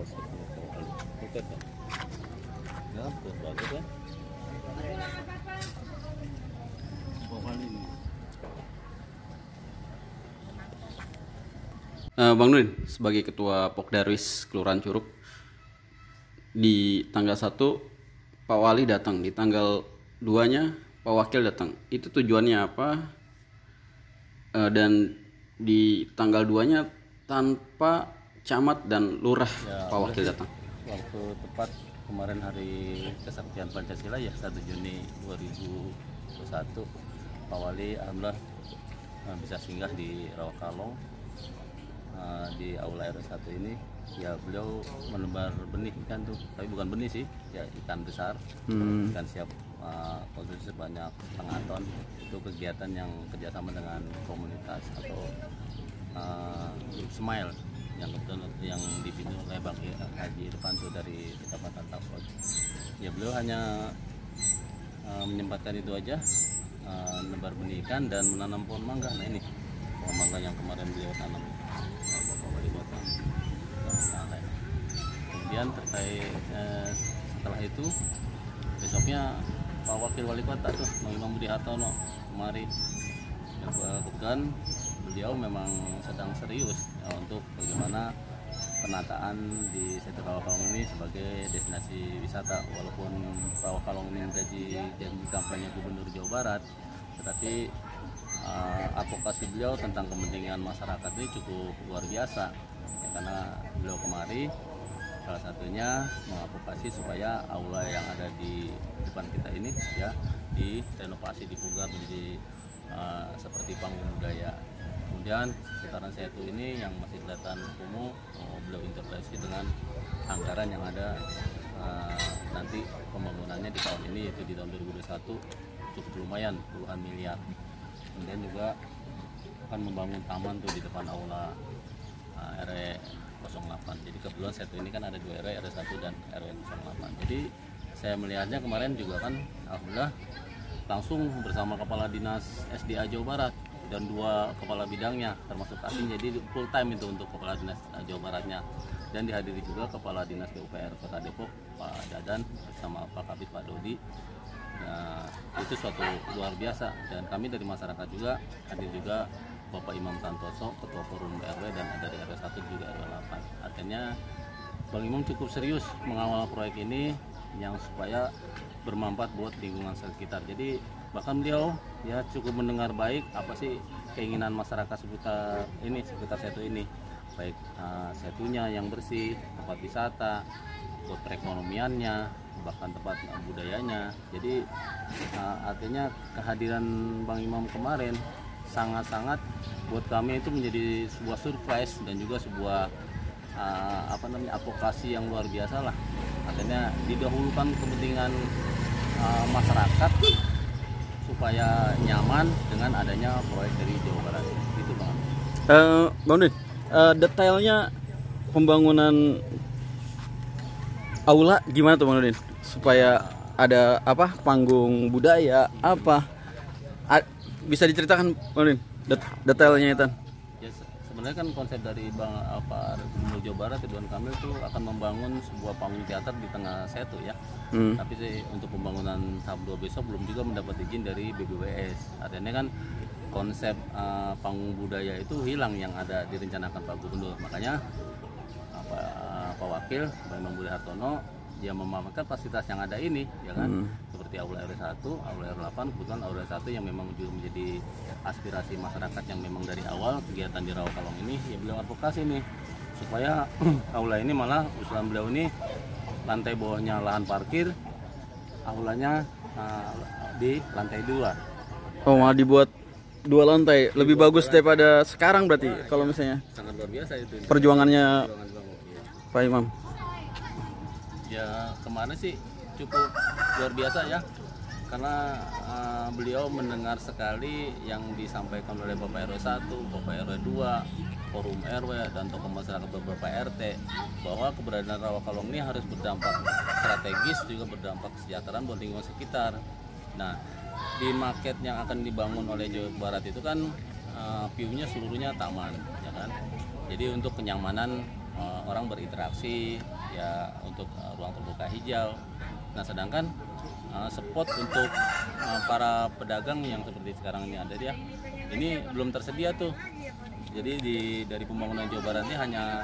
Bukan kan? Ya, bagus kan? Bang Nudin, sebagai Ketua Pokdarwis Kelurahan Curug, di tanggal 1 Pak Wali datang, di tanggal 2-nya Pak Wakil datang. Itu tujuannya apa? Dan di tanggal 2-nya tanpa camat dan lurah Ya, Pak Wakil datang. Waktu tepat kemarin hari Kesaktian Pancasila ya 1 Juni 2021, Pak Wali alhamdulillah bisa singgah di Rawakalong. Di Aula RW 1 ini ya beliau menebar benih ikan tuh, tapi bukan benih sih, ya ikan besar, ikan siap konsumsi sebanyak 1,5 ton. Itu kegiatan yang kerjasama dengan komunitas atau Smile yang kebetulan yang dipimpin oleh Bang Haji Irfanto dari Kecamatan Tapot. Ya beliau hanya menyempatkan itu aja, menebar benih ikan dan menanam pohon mangga. Nah ini pohon mangga yang kemarin beliau tanam, Bapak Wali Kota. Kemudian terkait setelah itu besoknya Pak Wakil Wali Kota tuh Bang Imam Budi Hartono kemari. Kebetulan beliau memang sedang serius ya, untuk bagaimana penataan di sektor Rawakalong ini sebagai destinasi wisata. Walaupun Rawakalong ini menjadi janji kampanye Gubernur Jawa Barat, tetapi advokasi beliau tentang kepentingan masyarakat ini cukup luar biasa ya, karena beliau kemari salah satunya mengadvokasi supaya aula yang ada di depan kita ini ya direnovasi, dipugar menjadi seperti panggung budaya. Kemudian sekitaran Setu ini yang masih kelihatan kumuh, beliau intervensi dengan anggaran yang ada nanti pembangunannya di tahun ini, yaitu di tahun 2021 cukup lumayan puluhan miliar. Kemudian juga akan membangun taman tuh di depan aula RW 08. Jadi kebetulan Setu ini kan ada 2 RW, RW 1 dan RW 08. Jadi saya melihatnya kemarin juga kan alhamdulillah langsung bersama Kepala Dinas SDA Jawa Barat dan 2 kepala bidangnya termasuk Kasih, jadi full time itu untuk Kepala Dinas Jawa Baratnya. Dan dihadiri juga Kepala Dinas PUPR Kota Depok Pak Dadan bersama Pak Kabid Pak Dodi. Nah, itu suatu luar biasa, dan kami dari masyarakat juga hadir juga Bapak Imam Santoso, Ketua Forum RW, dan dari RW 1 juga RW 8. Artinya Bang Imam cukup serius mengawal proyek ini yang supaya bermanfaat buat lingkungan sekitar. Jadi bahkan beliau ya cukup mendengar baik apa sih keinginan masyarakat sekitar Setu ini, baik Setunya yang bersih, tempat wisata, buat perekonomiannya, bahkan tempat budayanya. Jadi artinya kehadiran Bang Imam kemarin sangat-sangat buat kami itu menjadi sebuah surprise dan juga sebuah advokasi yang luar biasa lah. Artinya didahulukan kepentingan masyarakat supaya nyaman dengan adanya proyek dari Jawa Barat. Gitu Bang. Bang Nudin, detailnya pembangunan aula gimana tuh Bang Nudin? Supaya ada apa panggung budaya apa? Bisa diceritakan Bang Nudin detailnya itu? Ya, sebenarnya kan konsep dari Gubernur Jawa Barat Ridwan Kamil itu akan membangun sebuah panggung teater di tengah Setu ya. Tapi sih untuk pembangunan tahap 2 besok belum juga mendapat izin dari BBWS. Artinya kan konsep panggung budaya itu hilang yang ada direncanakan Pak Gubernur. Makanya Pak Wakil Bang Imam Budi Hartono dia memanfaatkan fasilitas yang ada ini ya kan, seperti aula RW 1, aula RW 8, kebetulan aula 1 yang memang juga menjadi aspirasi masyarakat yang memang dari awal kegiatan di Rawakalong ini ya beliau advokasi nih supaya aula ini malah usulan beliau ini lantai bawahnya lahan parkir, aulanya di lantai 2. Oh, malah dibuat 2 lantai, lebih bagus daripada sekarang berarti kalau misalnya. Sangat luar biasa itu. Perjuangannya Pak Imam. Ya kemarin sih cukup luar biasa ya, karena beliau mendengar sekali yang disampaikan oleh Bapak RW 1, Bapak RW 2, Forum RW, dan tokoh masyarakat beberapa RT, bahwa keberadaan Rawakalong ini harus berdampak strategis juga berdampak kesejahteraan buat lingkungan sekitar. Nah, di market yang akan dibangun oleh Jawa Barat itu kan view-nya seluruhnya taman ya kan. Jadi untuk kenyamanan orang berinteraksi ya untuk ruang terbuka hijau. Nah sedangkan spot untuk para pedagang yang seperti sekarang ini ada dia, ini belum tersedia tuh. Jadi dari pembangunan Jawa Barat ini hanya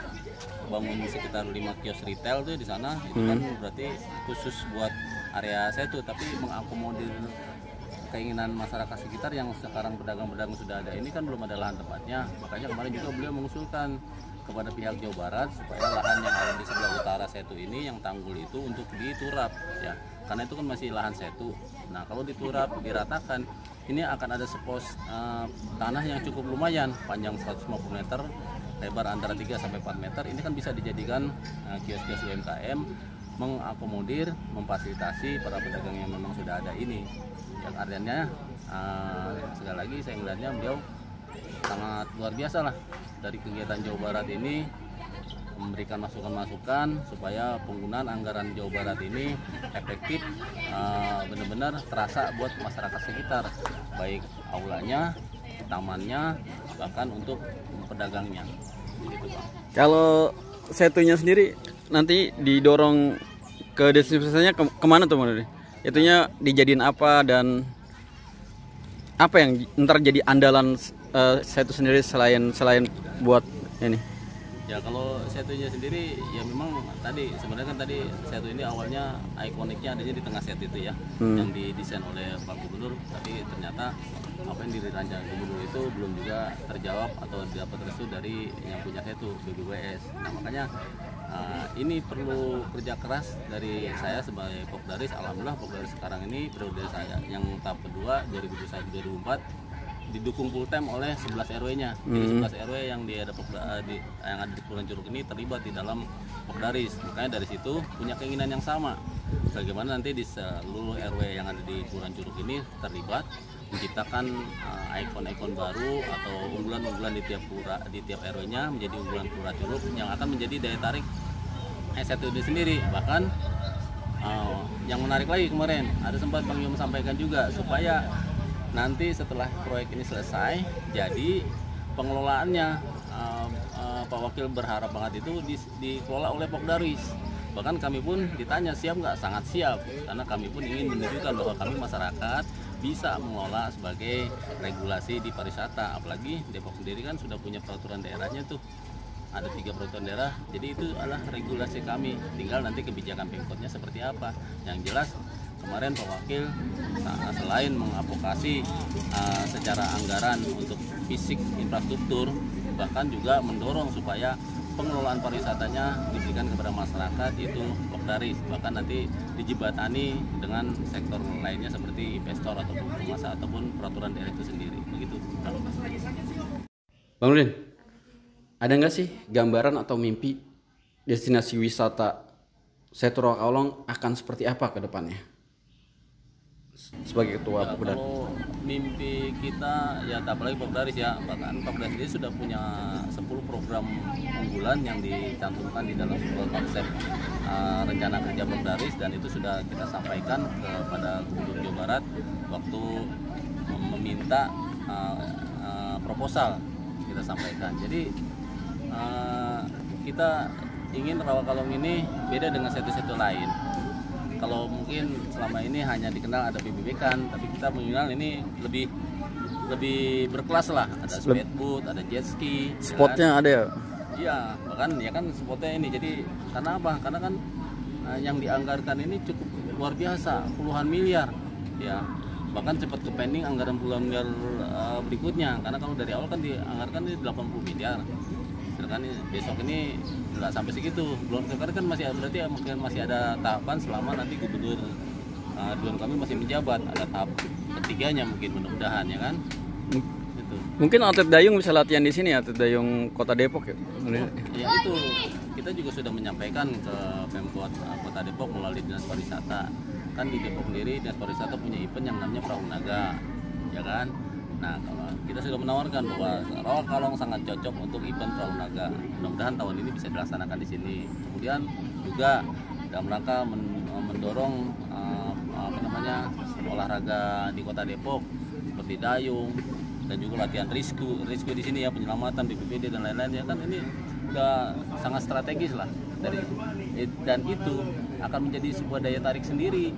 bangun sekitar 5 kios retail tuh di sana, itu kan berarti khusus buat area saya tuh, tapi mengakomodir keinginan masyarakat sekitar yang sekarang pedagang-pedagang sudah ada ini kan belum ada lahan tempatnya. Makanya kemarin juga beliau mengusulkan kepada pihak Jawa Barat supaya lahan yang ada di sebelah utara Setu ini yang tanggul itu untuk diturap ya, karena itu kan masih lahan Setu. Nah kalau diturap, diratakan, ini akan ada sepos tanah yang cukup lumayan, panjang 150 meter, lebar antara 3 sampai 4 meter. Ini kan bisa dijadikan kios-kios UMKM, mengakomodir, memfasilitasi para pedagang yang memang sudah ada ini. Yang artinya sekali lagi saya melihatnya beliau sangat luar biasa lah dari kegiatan Jawa Barat ini, memberikan masukan-masukan supaya penggunaan anggaran Jawa Barat ini efektif, benar-benar terasa buat masyarakat sekitar, baik aulanya, tamannya, bahkan untuk pedagangnya. Gitu, Bang. Kalau Setunya sendiri nanti didorong ke destinasinya kemana tuh Bang? Itunya dijadiin apa dan apa yang ntar jadi andalan Setu sendiri selain buat ini? Ya kalau Setunya sendiri ya memang tadi sebenarnya kan tadi Setu ini awalnya ikoniknya adanya di tengah Setu itu ya, yang didesain oleh Pak Gubernur, tapi ternyata apa yang dirancang Gubernur itu belum juga terjawab atau dapat restu dari yang punya Setu, BBWS. Nah makanya ini perlu kerja keras dari saya sebagai Pokdaris. Alhamdulillah Pokdaris sekarang ini periode saya yang tahap kedua 2021-2024 didukung full time oleh 11 RW-nya. Jadi 11 RW yang yang ada di Kelurahan Curug ini terlibat di dalam Pokdaris. Makanya dari situ punya keinginan yang sama. Bagaimana nanti di seluruh RW yang ada di Kelurahan Curug ini terlibat menciptakan ikon-ikon baru atau unggulan-unggulan di tiap RW-nya menjadi unggulan Kelurahan Curug yang akan menjadi daya tarik Setu ini sendiri. Bahkan yang menarik lagi kemarin ada sempat Bang Yom sampaikan juga supaya nanti setelah proyek ini selesai, jadi pengelolaannya Pak Wakil berharap banget itu dikelola oleh Pokdaris. Bahkan kami pun ditanya siap nggak, sangat siap, karena kami pun ingin menunjukkan bahwa kami masyarakat bisa mengelola sebagai regulasi di pariwisata. Apalagi Depok sendiri kan sudah punya peraturan daerahnya tuh, ada 3 peraturan daerah, jadi itu adalah regulasi kami, tinggal nanti kebijakan Pemkotnya seperti apa. Yang jelas kemarin Pak Wakil selain mengadvokasi secara anggaran untuk fisik infrastruktur, bahkan juga mendorong supaya pengelolaan pariwisatanya diberikan kepada masyarakat, yaitu Pokdaris, bahkan nanti dijebatani dengan sektor lainnya seperti investor ataupun pengusaha ataupun peraturan daerah itu sendiri. Begitu. Bang Nurdin, ada nggak sih gambaran atau mimpi destinasi wisata Setu Rawakalong akan seperti apa ke depannya? Sebagai ketua ya, Pokdaris. Kalau mimpi kita ya apalagi Pokdaris ya, bahkan Pokdaris ini sudah punya 10 program unggulan yang dicantumkan di dalam sebuah konsep rencana kerja Pokdaris, dan itu sudah kita sampaikan kepada Gubernur Jawa Barat waktu meminta proposal, kita sampaikan. Jadi kita ingin Rawakalong ini beda dengan Setu-Setu lain. Kalau mungkin selama ini hanya dikenal ada BBB kan, tapi kita mengenal ini lebih berkelas lah. Ada speedboat, ada jet ski. Spotnya ya kan? Ada ya? Iya, bahkan ya kan spotnya ini. Jadi karena apa? Karena kan yang dianggarkan ini cukup luar biasa, puluhan miliar. Ya, bahkan cepat ke pending anggaran puluhan miliar berikutnya. Karena kalau dari awal kan dianggarkan ini 80 miliar. Sedangkan besok ini nggak sampai segitu, belum sekarang kan masih berarti mungkin masih ada tahapan selama nanti Gubernur Ridwan Kamil masih menjabat, ada tahap ketiganya mungkin mudah-mudahan ya kan. Itu. Mungkin atlet dayung bisa latihan di sini, atlet dayung Kota Depok ya. Ya itu kita juga sudah menyampaikan ke Pemkot Kota Depok melalui Dinas Pariwisata. Kan di Depok sendiri Dinas Pariwisata punya event yang namanya Perahu Naga, ya kan. Nah, kalau kita sudah menawarkan bahwa Rawakalong sangat cocok untuk event Perahu Naga. Mudah-mudahan tahun ini bisa dilaksanakan di sini. Kemudian juga dalam rangka mendorong olahraga di Kota Depok seperti dayung dan juga latihan rescue di sini ya, penyelamatan BPBD dan lain-lain ya kan, ini udah sangat strategis lah dan itu akan menjadi sebuah daya tarik sendiri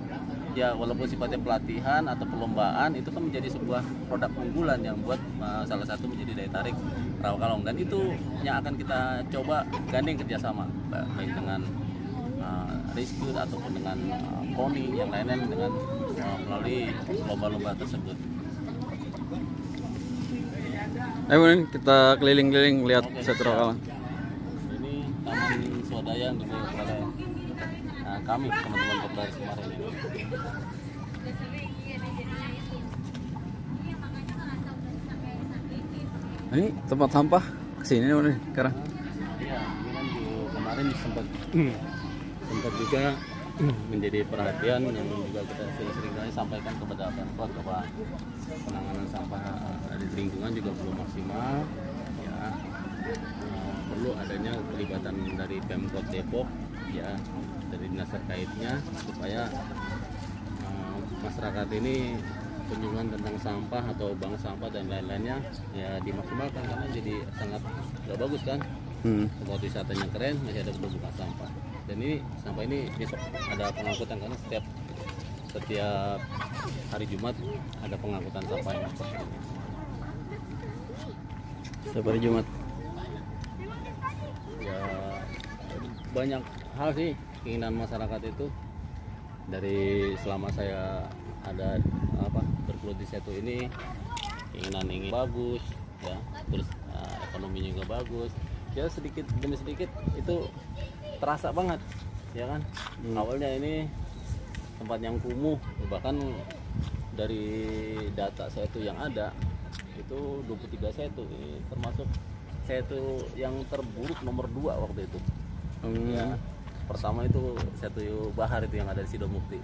ya, walaupun sifatnya pelatihan atau perlombaan, itu kan menjadi sebuah produk unggulan yang buat salah satu menjadi daya tarik Rawakalong, dan itu yang akan kita coba gandeng kerjasama baik dengan rescue ataupun dengan poni yang lain-lain dengan melalui lomba-lomba tersebut. Ayo Bang, kita keliling-keliling lihat setu Rawakalong. Ini taman swadaya yang dimiliki oleh kami teman-teman Kopdar kemarin ini. Ini tempat sampah kesini nih sekarang. Iya, ini kan kemarin sempat juga menjadi perhatian yang juga kita sering kali sampaikan kepada Pemkot bahwa penanganan sampah di lingkungan juga belum maksimal ya, perlu adanya kelibatan dari Pemkot Depok ya, dari dinas terkaitnya supaya masyarakat ini kunjungan tentang sampah atau bank sampah dan lain-lainnya ya dimaksimalkan, karena jadi sangat gak bagus kan. Tempat wisatanya keren, masih ada tumpukan sampah, dan ini sampah ini besok ada pengangkutan karena setiap hari Jumat ada pengangkutan sampah yang seperti ini. Setiap hari Jumat Ya banyak hal sih keinginan masyarakat itu, dari selama saya ada bergelut di Setu ini, keinginan ingin bagus ya, terus ekonominya juga bagus ya, sedikit demi sedikit itu terasa banget ya kan. Awalnya ini tempat yang kumuh, bahkan dari data Setu yang ada itu 23 Setu, ini termasuk Setu yang terburuk nomor 2 waktu itu. Ya, pertama itu Setu Bahar itu yang ada di Sidomukti,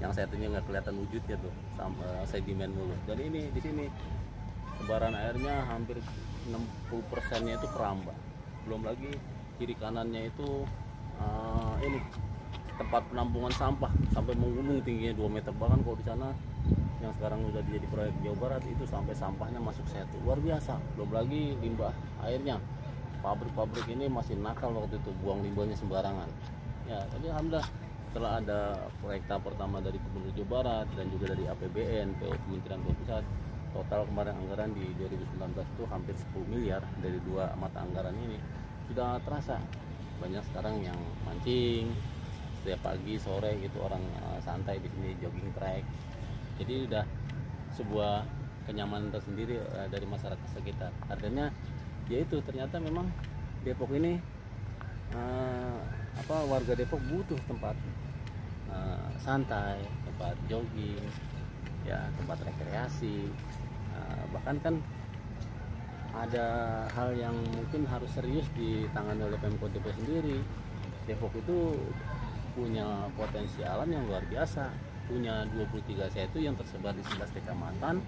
yang Setunya nggak kelihatan wujudnya tuh, sama sedimen mulu. Dan ini di sini sebaran airnya hampir 60%-nya itu keramba, belum lagi kiri kanannya itu ini tempat penampungan sampah sampai menggunung tingginya 2 meter, bahkan kalau di sana yang sekarang udah jadi proyek Jawa Barat itu sampai sampahnya masuk Setu, luar biasa. Belum lagi limbah airnya, pabrik-pabrik ini masih nakal waktu itu, buang limbahnya sembarangan ya. Tapi alhamdulillah setelah ada proyek tahap pertama dari Gubernur Jawa Barat dan juga dari APBN, PO Kementerian Pusat, total kemarin anggaran di 2019 itu hampir 10 miliar dari 2 mata anggaran ini, sudah terasa banyak sekarang yang mancing setiap pagi sore gitu, orang santai di sini, jogging track. Jadi udah sebuah kenyamanan tersendiri dari masyarakat sekitar. Artinya yaitu ternyata memang Depok ini warga Depok butuh tempat santai, tempat jogging ya, tempat rekreasi. Bahkan kan ada hal yang mungkin harus serius ditangani oleh Pemkot Depok sendiri. Depok itu punya potensi alam yang luar biasa, punya 23 Setu yang tersebar di 11 kecamatan,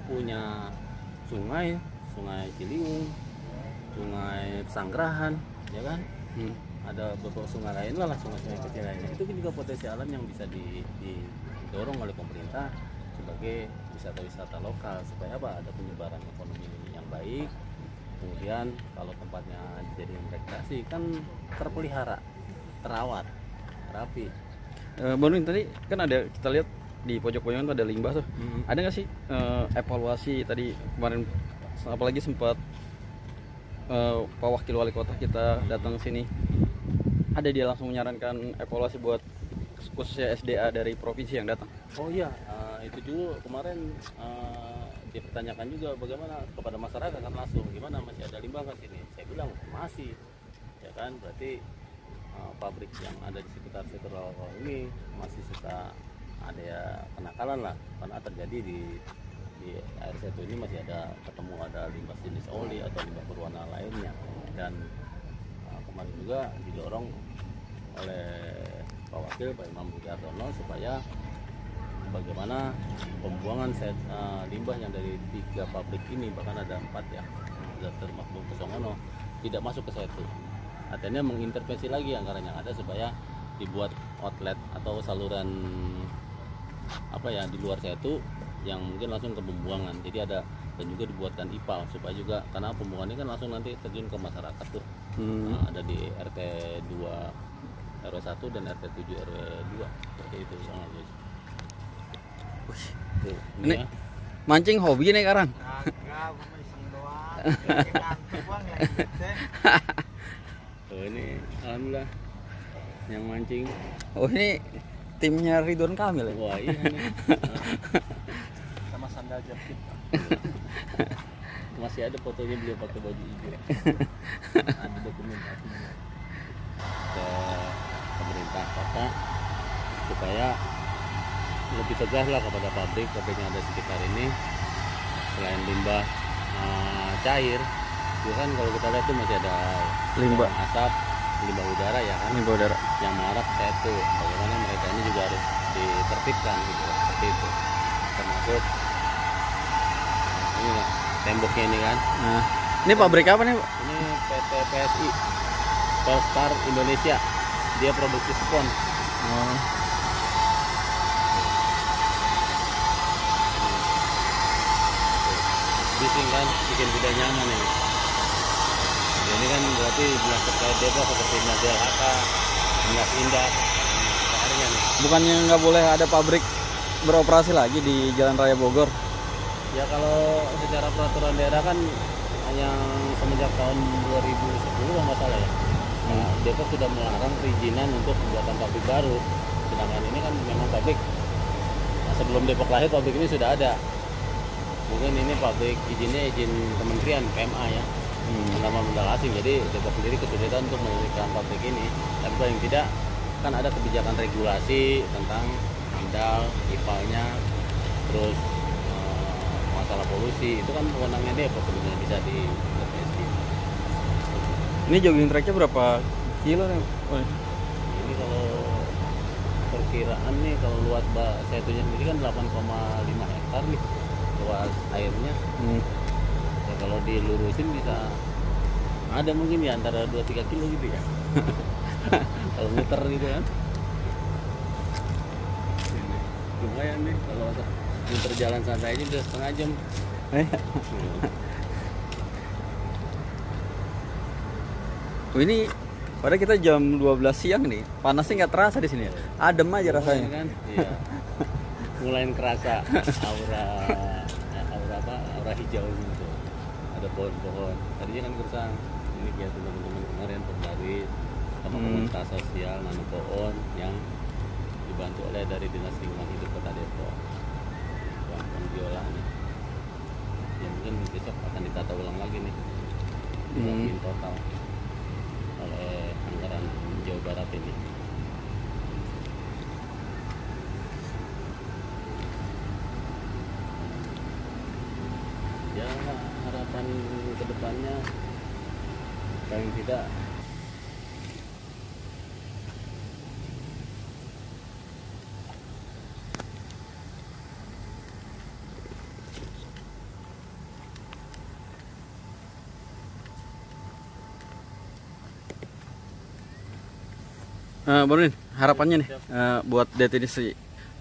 punya sungai Ciliwung, sungai Pesanggerahan ya kan. Ada beberapa sungai lain lah, sungai-sungai kecil lainnya. Itu juga potensi alam yang bisa didorong oleh pemerintah sebagai wisata-wisata lokal, supaya ada penyebaran ekonomi yang baik. Kemudian kalau tempatnya dijadikan rekreasi kan terpelihara, terawat, rapi. Bang Nurdin, tadi kan ada, kita lihat di pojok-pojokan tuh ada limbah tuh. Ada nggak sih evaluasi tadi kemarin, apalagi sempat Pak Wakil Wali Kota kita datang sini, ada dia langsung menyarankan evaluasi buat khususnya SDA dari provinsi yang datang. Oh iya, itu dulu kemarin dipertanyakan juga bagaimana kepada masyarakat kan, langsung gimana, masih ada limbah kan sini? Saya bilang masih, ya kan, berarti pabrik yang ada di sekitar Rawakalong ini masih suka ada ya kenakalan lah, karena terjadi di air Setu ini masih ketemu ada limbah jenis oli atau limbah berwarna lainnya. Dan kemarin juga didorong oleh Pak Wakil, Pak Imam Budi Hartono, supaya bagaimana pembuangan limbah yang dari 3 pabrik ini, bahkan ada 4 ya, sudah termasuk Pesongono, tidak masuk ke Setu. Artinya mengintervensi lagi anggaran yang ada supaya dibuat outlet atau saluran di luar Setu yang mungkin langsung ke pembuangan. Jadi ada, dan juga dibuatkan IPAL supaya juga, karena pembuangannya kan langsung nanti terjun ke masyarakat tuh. Nah, ada di RT 2 RW 1 dan RT 7 RW 2 seperti itu Bang Agus. Tuh, Ini ya. mancing hobi nih sekarang. Kagak, gua mah iseng doang. Kayak ngantuk bang ya. Tuh ini alhamdulillah yang mancing. Oh ini timnya Ridwan Kamil ya? Wah iya nih. Sama sandal jepit. Masih ada fotonya beliau pakai baju hijau. Ada dokumentasinya ke pemerintah kota supaya lebih tegas lah kepada pabrik yang ada di sekitar ini. Selain limbah cair, itu kan kalau kita lihat tuh masih ada Limbah. asap, limbah udara ya kan, Ini udara. yang marak itu. Bagaimana mereka ini juga harus ditertibkan gitu, seperti itu. Termasuk ini lah, temboknya ini kan. Nah, ini pabrik apa nih, Pak? Ini PT PSI, Polstar Indonesia. Dia produksi spon. Oh. Bising kan, bikin tidak nyaman ini. Nah, ini kan berarti dinas terkait Depok seperti Dinas DLHK, Dinas Indah, PR-nya nih. Bukannya nggak boleh ada pabrik beroperasi lagi di Jalan Raya Bogor? Ya kalau secara peraturan daerah kan yang semenjak tahun 2010 kalau nggak salah ya. Nah, Depok sudah melarang perizinan untuk pembuatan pabrik baru. Sedangkan ini kan memang pabrik. Nah, sebelum Depok lahir pabrik ini sudah ada. Mungkin ini pabrik izinnya izin kementerian PMA ya, nama modal asing. Jadi Depok sendiri kesulitan untuk mendirikan pabrik ini. Tapi paling tidak kan ada kebijakan regulasi tentang AMDAL, IPAL-nya, terus masalah polusi itu kan wewenangnya Depok sebenarnya bisa diintervensi. Ini jogging tracknya berapa kilo nih? Oh, Ini kalau perkiraan nih kalau luas Setunya sendiri kan 8,5 hektar nih luas airnya. Ya, kalau dilurusin bisa ada mungkin ya antara 2-3 kilo gitu ya. Kalau muter gitu kan. Ini lumayan nih kalau muter jalan santai aja udah setengah jam. Oh, ini padahal kita jam 12 siang nih, panasnya nggak terasa di sini. Adem aja rasanya. Kan? Iya. Mulai kerasa aura hijau gitu. Ada pohon-pohon. Tadinya kan gersang. Ini kayak teman-teman kemarin Perbawi sama komunitas sosial nanam pohon yang dibantu oleh dari Dinas Lingkungan Hidup Kota Depok. Pohon biola nih. Ya mungkin besok akan ditata ulang lagi nih. Dibagiin total oleh anggaran Jawa Barat ini. Ya harapan kedepannya paling tidak Bang Rin, harapannya nih buat destinasi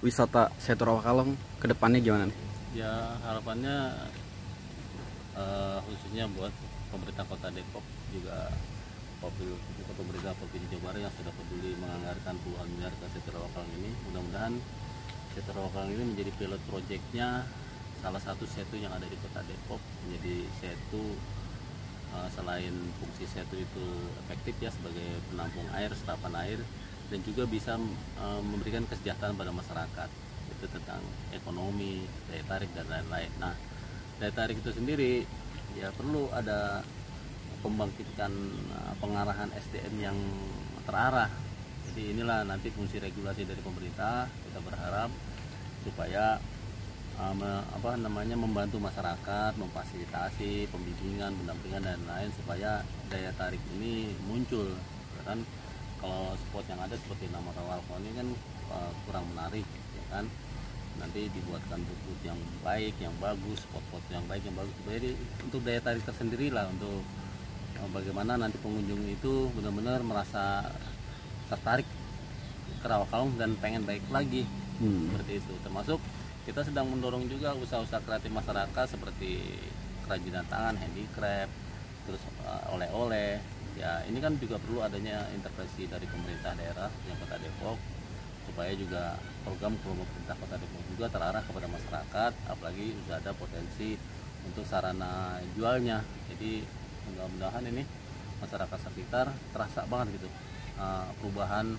wisata Setu Rawakalong ke depannya gimana nih? ya harapannya khususnya buat pemerintah Kota Depok juga pemerintah Provinsi Jawa Barat yang sudah peduli menganggarkan puluhan miliar ke Setu Rawakalong ini. Mudah-mudahan Setu Rawakalong ini menjadi pilot projectnya salah satu setu yang ada di Kota Depok, menjadi setu selain fungsi setu itu efektif ya sebagai penampung air, serapan air, dan juga bisa memberikan kesejahteraan pada masyarakat, itu tentang ekonomi, daya tarik dan lain-lain. Nah, daya tarik itu sendiri ya perlu ada pembangkitkan pengarahan SDM yang terarah. Jadi inilah nanti fungsi regulasi dari pemerintah. Kita berharap supaya membantu masyarakat, memfasilitasi pembimbingan, pendampingan dan lain supaya daya tarik ini muncul. Ya kan kalau spot yang ada seperti nama Rawakalong ini kan kurang menarik, ya kan. Nanti dibuatkan booth yang baik, yang bagus, spot-spot yang baik, yang bagus. Jadi untuk daya tarik tersendiri lah untuk bagaimana nanti pengunjung itu benar-benar merasa tertarik ke Rawakalong dan pengen baik lagi. Seperti itu. Termasuk kita sedang mendorong juga usaha-usaha kreatif masyarakat seperti kerajinan tangan, handicraft, terus oleh-oleh. Ya ini kan juga perlu adanya intervensi dari pemerintah daerah yang Kota Depok, supaya juga program pemerintah Kota Depok juga terarah kepada masyarakat, apalagi sudah ada potensi untuk sarana jualnya. Jadi mudah-mudahan ini masyarakat sekitar terasa banget gitu perubahan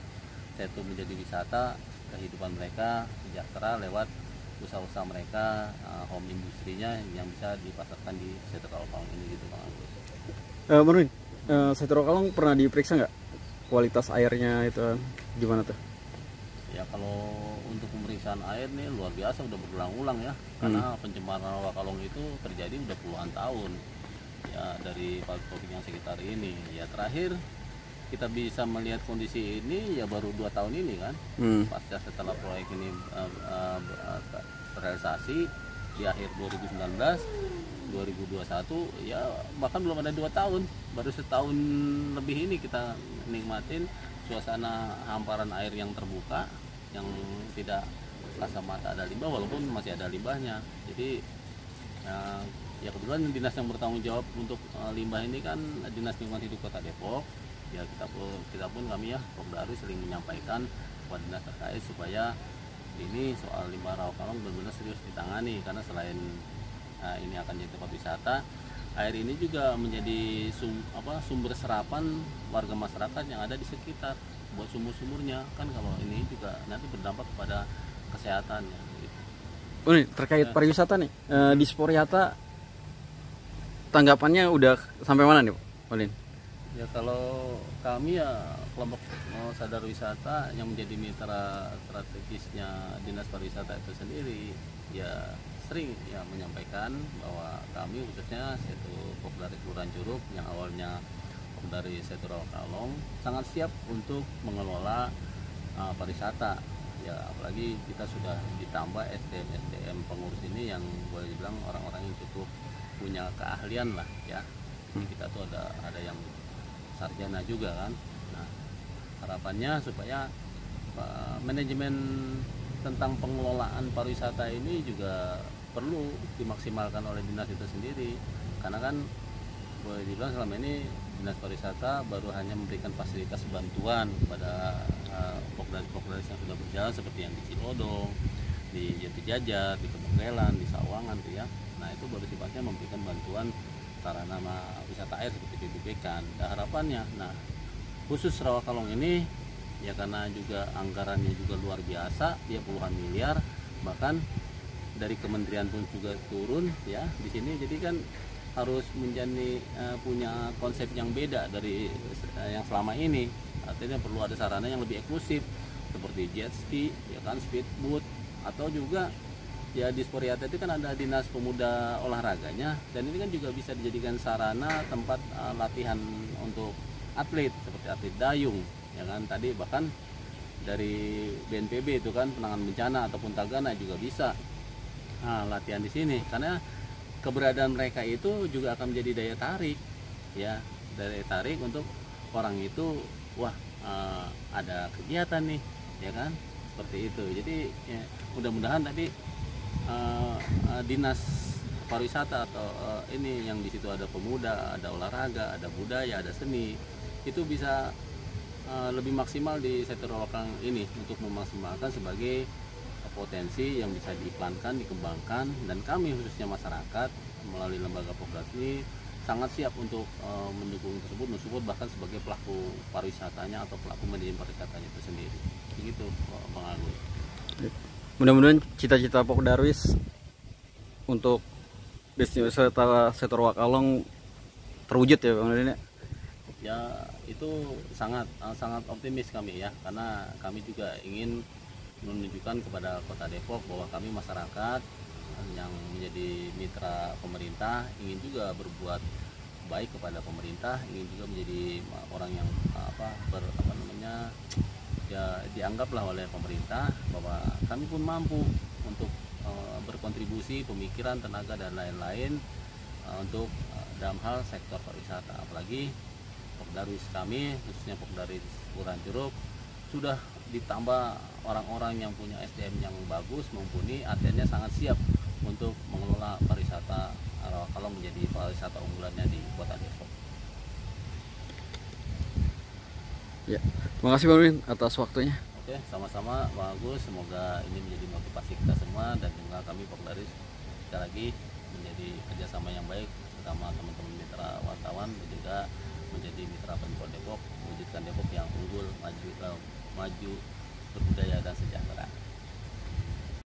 Setu menjadi wisata, kehidupan mereka sejahtera lewat usaha-usaha mereka, home industrinya yang bisa dipasarkan di Setu Kalong ini gitu Bang Agus. Menurut Setu Kalong pernah diperiksa nggak kualitas airnya itu gimana tuh? Ya kalau untuk pemeriksaan air nih luar biasa, udah berulang-ulang ya, karena pencemaran rawa kalong itu terjadi udah puluhan tahun ya dari pabrik yang sekitar ini. Ya terakhir kita bisa melihat kondisi ini ya baru 2 tahun ini kan, pasca setelah proyek ini terrealisasi di akhir 2019, 2021 ya bahkan belum ada 2 tahun, baru setahun lebih ini kita nikmatin suasana hamparan air yang terbuka, yang tidak kasat mata ada limbah walaupun masih ada limbahnya. Jadi ya kebetulan dinas yang bertanggung jawab untuk limbah ini kan Dinas Lingkungan Hidup Kota Depok. Ya kita pun kami ya Pokdaris sering menyampaikan kepada dinas terkait supaya ini soal limbah rawa kalong benar-benar serius ditangani, karena selain ini akan jadi tempat wisata, air ini juga menjadi sumber serapan warga masyarakat yang ada di sekitar buat sumur-sumurnya kan. Kalau ini juga nanti berdampak kepada kesehatan ya, gitu. Terkait pariwisata nih, di Sporyata tanggapannya udah sampai mana nih Pak Olin? Ya kalau kami ya kelompok sadar wisata yang menjadi mitra strategisnya Dinas Pariwisata itu sendiri ya sering ya menyampaikan bahwa kami khususnya Setu Pokdaris Kelurahan Curug yang awalnya Pokdaris Setu Rawa Kalong sangat siap untuk mengelola pariwisata. Ya apalagi kita sudah ditambah SDM pengurus ini yang boleh dibilang orang-orang yang cukup punya keahlian lah ya. Jadi kita tuh ada yang sarjana juga kan. Nah, harapannya supaya manajemen tentang pengelolaan pariwisata ini juga perlu dimaksimalkan oleh dinas itu sendiri, karena kan boleh dibilang selama ini Dinas Pariwisata baru hanya memberikan fasilitas bantuan kepada pokdaris yang sudah berjalan seperti yang di Cilodong, di Jatijajar, di Kebengkelan, di Sawangan tuh ya. Nah itu baru sifatnya memberikan bantuan sarana wisata air seperti BBB-kan. Nah, harapannya, nah khusus Rawa Kalong ini ya karena juga anggarannya juga luar biasa, dia puluhan miliar, bahkan dari kementerian pun juga turun ya di sini. Jadi kan harus menjadi punya konsep yang beda dari yang selama ini. Artinya perlu ada sarana yang lebih eksklusif seperti jet ski, ya kan, speedboat, atau juga ya di Sporyata itu kan ada dinas pemuda olahraganya, dan ini kan juga bisa dijadikan sarana tempat latihan untuk atlet seperti atlet dayung ya kan. Tadi bahkan dari BNPB itu kan penanganan bencana ataupun Tagana juga bisa latihan di sini, karena keberadaan mereka itu juga akan menjadi daya tarik ya, daya tarik untuk orang itu, wah ada kegiatan nih ya kan, seperti itu. Jadi ya, mudah-mudahan tadi dinas pariwisata atau ini yang di situ ada pemuda, ada olahraga, ada budaya, ada seni, itu bisa lebih maksimal di sektor lokal ini untuk memaksimalkan sebagai potensi yang bisa diiklankan, dikembangkan. Dan kami khususnya masyarakat melalui lembaga Pokdaris ini sangat siap untuk mendukung tersebut, mensupport bahkan sebagai pelaku pariwisatanya atau pelaku manajemen pariwisatanya itu sendiri. Begitu Bang Agus. Mudah-mudahan cita-cita Pokdaris untuk destinasi wisata Setu Rawa Kalong terwujud ya Bang Udin ya. Ya itu sangat optimis kami ya, karena kami juga ingin menunjukkan kepada Kota Depok bahwa kami masyarakat yang menjadi mitra pemerintah ingin juga berbuat baik kepada pemerintah, ingin juga menjadi orang yang ya dianggaplah oleh pemerintah bahwa kami pun mampu untuk berkontribusi pemikiran, tenaga dan lain-lain untuk dalam hal sektor pariwisata. Apalagi Pokdaris kami khususnya Pokdaris Kelurahan Curug sudah ditambah orang-orang yang punya SDM yang bagus, mumpuni, ATN-nya sangat siap untuk mengelola pariwisata Rawakalong menjadi pariwisata unggulannya di Kota Depok. Ya, terima kasih Bang Nurdin atas waktunya. Oke, sama-sama Bang Agus, semoga ini menjadi motivasi kita semua dan juga kami Pokdaris sekali lagi menjadi kerjasama yang baik bersama teman-teman mitra wartawan dan juga menjadi mitra Pemkot Depok, mewujudkan Depok yang unggul, maju, berbudaya dan sejahtera.